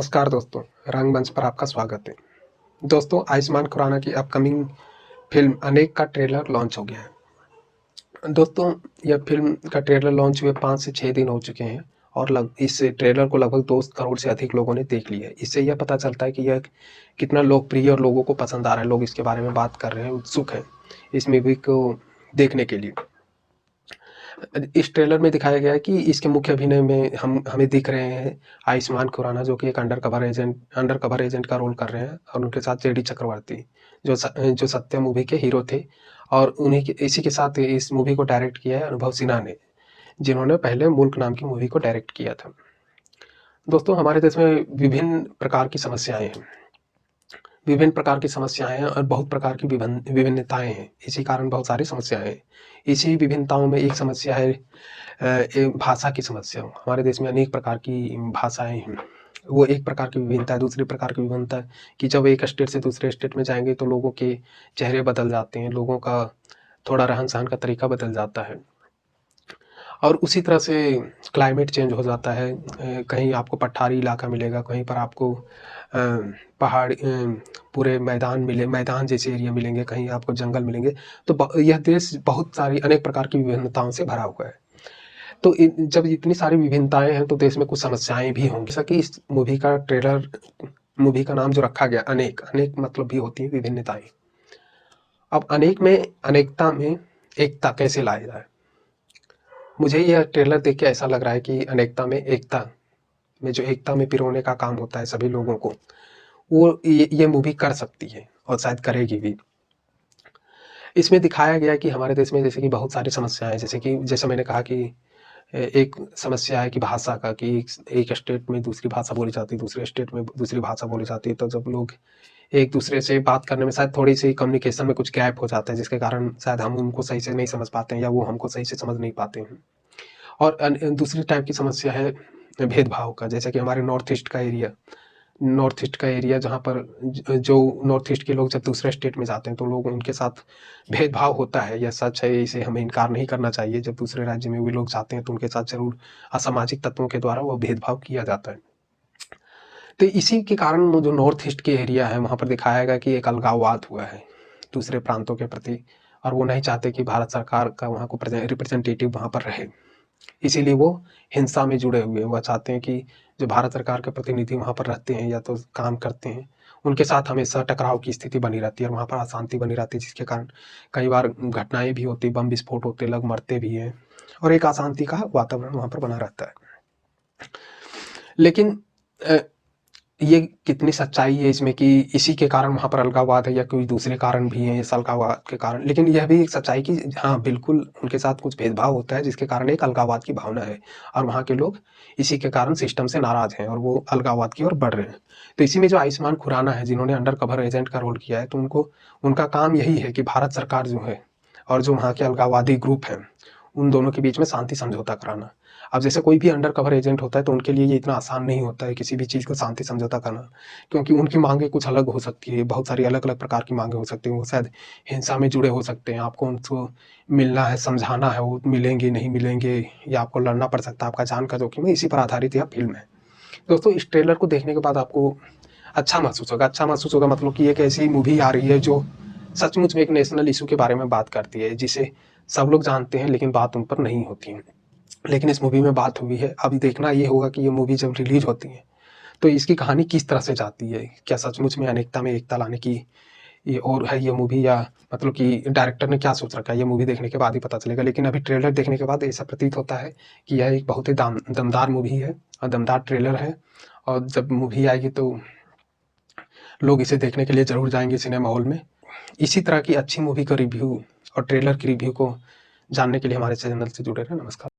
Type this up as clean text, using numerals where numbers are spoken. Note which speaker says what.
Speaker 1: नमस्कार दोस्तों, रंगमंच पर आपका स्वागत है। दोस्तों, आयुष्मान खुराना की अपकमिंग फिल्म अनेक का ट्रेलर लॉन्च हो गया है। दोस्तों, यह फिल्म का ट्रेलर लॉन्च हुए 5 से 6 दिन हो चुके हैं और इस ट्रेलर को लगभग 2 करोड़ से अधिक लोगों ने देख लिया है। इससे यह पता चलता है कि यह कितना लोकप्रिय और लोगों को पसंद आ रहा है। लोग इसके बारे में बात कर रहे हैं, उत्सुक हैं इस मूवी को देखने के लिए। इस ट्रेलर में दिखाया गया है कि इसके मुख्य अभिनय में हमें दिख रहे हैं आयुष्मान खुराना, जो कि एक अंडर कवर एजेंट का रोल कर रहे हैं, और उनके साथ जेडी चक्रवर्ती जो सत्या मूवी के हीरो थे। और इसी के साथ इस मूवी को डायरेक्ट किया है अनुभव सिन्हा ने, जिन्होंने पहले मुल्क नाम की मूवी को डायरेक्ट किया था। दोस्तों, हमारे देश में विभिन्न प्रकार की समस्याएं हैं और बहुत प्रकार की विभिन्नताएं हैं। इसी कारण बहुत सारी समस्याएं हैं। इसी विभिन्नताओं में एक समस्या है भाषा की समस्या। हमारे देश में अनेक प्रकार की भाषाएं हैं। वो एक प्रकार की विभिन्नता है। दूसरी प्रकार की विभिन्नता है कि जब एक स्टेट से दूसरे स्टेट में जाएंगे तो लोगों के चेहरे बदल जाते हैं, लोगों का थोड़ा रहन सहन का तरीका बदल जाता है। और उसी तरह से क्लाइमेट चेंज हो जाता है। कहीं आपको पठारी इलाका मिलेगा, कहीं पर आपको पहाड़ पूरे मैदान जैसे एरिया मिलेंगे, कहीं आपको जंगल मिलेंगे। तो यह देश बहुत सारी अनेक प्रकार की विभिन्नताओं से भरा हुआ है। तो जब इतनी सारी विभिन्नताएं हैं तो देश में कुछ समस्याएं भी होंगी। जैसा कि इस मूवी का नाम जो रखा गया अनेक मतलब भी होती है विभिन्नताएं। अब अनेक में अनेकता में एकता कैसे लाया जाए। मुझे यह ट्रेलर देख के ऐसा लग रहा है कि अनेकता में जो एकता में पिरोने का काम होता है सभी लोगों को, वो ये मूवी कर सकती है और शायद करेगी भी। इसमें दिखाया गया कि हमारे देश में जैसे कि बहुत सारी समस्याएं, जैसे मैंने कहा कि एक समस्या है कि भाषा का, कि एक स्टेट में दूसरी भाषा बोली जाती है, दूसरे स्टेट में दूसरी भाषा बोली जाती है। तो जब लोग एक दूसरे से बात करने में शायद थोड़ी सी कम्युनिकेशन में कुछ गैप हो जाता है, जिसके कारण शायद हम उनको सही से नहीं समझ पाते हैं या वो हमको सही से समझ नहीं पाते हैं। और दूसरी टाइप की समस्या है भेदभाव का। जैसे कि हमारे नॉर्थ ईस्ट का एरिया जहाँ पर जो नॉर्थ ईस्ट के लोग जब दूसरे स्टेट में जाते हैं तो लोग उनके साथ भेदभाव होता है। यह सच है, इसे हमें इनकार नहीं करना चाहिए। जब दूसरे राज्य में भी लोग जाते हैं तो उनके साथ जरूर असामाजिक तत्वों के द्वारा वो भेदभाव किया जाता है। तो इसी के कारण वो जो नॉर्थ ईस्ट के एरिया है वहाँ पर दिखाया गया कि एक अलगाववाद हुआ है दूसरे प्रांतों के प्रति, और वो नहीं चाहते कि भारत सरकार का वहाँ को रिप्रेजेंटेटिव वहाँ पर रहे। इसीलिए वो हिंसा में जुड़े हुए हैं। वह चाहते हैं कि जो भारत सरकार के प्रतिनिधि वहाँ पर रहते हैं या तो काम करते हैं, उनके साथ हमेशा टकराव की स्थिति बनी रहती है और वहाँ पर अशांति बनी रहती है, जिसके कारण कई बार घटनाएं भी होती, बम विस्फोट होते, लोग मरते भी हैं और एक अशांति का वातावरण वहाँ पर बना रहता है। लेकिन ये कितनी सच्चाई है इसमें कि इसी के कारण वहाँ पर अलगाववाद है या कोई दूसरे कारण भी हैं इस अलगाववाद के कारण। लेकिन यह भी एक सच्चाई कि हाँ, बिल्कुल उनके साथ कुछ भेदभाव होता है, जिसके कारण एक अलगाववाद की भावना है और वहाँ के लोग इसी के कारण सिस्टम से नाराज हैं और वो अलगाववाद की ओर बढ़ रहे हैं। तो इसी में जो आयुष्मान खुराना है, जिन्होंने अंडर कवर एजेंट का रोल किया है, तो उनका काम यही है कि भारत सरकार जो है और जो वहाँ के अलगाववादी ग्रुप हैं, उन दोनों के बीच में शांति समझौता कराना। अब जैसे कोई भी अंडर कवर एजेंट होता है तो उनके लिए ये इतना आसान नहीं होता है किसी भी चीज़ को शांति समझौता करना, क्योंकि उनकी मांगें कुछ अलग हो सकती है। बहुत सारी अलग अलग प्रकार की मांगें हो सकती हैं। वो शायद हिंसा में जुड़े हो सकते हैं। आपको उनको मिलना है, समझाना है, वो मिलेंगे नहीं मिलेंगे, या आपको लड़ना पड़ सकता है, आपका जान का जोखिम है। इसी पर आधारित यह फिल्म है। दोस्तों, इस ट्रेलर को देखने के बाद आपको अच्छा महसूस होगा। मतलब कि एक ऐसी मूवी आ रही है जो सचमुच में एक नेशनल इशू के बारे में बात करती है, जिसे सब लोग जानते हैं लेकिन बात उन पर नहीं होती है। लेकिन इस मूवी में बात हुई है। अभी देखना ये होगा कि ये मूवी जब रिलीज होती है तो इसकी कहानी किस तरह से जाती है। क्या सचमुच में अनेकता में एकता लाने की ये और है ये मूवी, या मतलब कि डायरेक्टर ने क्या सोच रखा है, ये मूवी देखने के बाद ही पता चलेगा। लेकिन अभी ट्रेलर देखने के बाद ऐसा प्रतीत होता है कि यह एक बहुत ही दमदार मूवी है और दमदार ट्रेलर है। और जब मूवी आएगी तो लोग इसे देखने के लिए जरूर जाएंगे सिनेमा हॉल में। इसी तरह की अच्छी मूवी का रिव्यू और ट्रेलर की रिव्यू को जानने के लिए हमारे चैनल से जुड़े रहें। नमस्कार।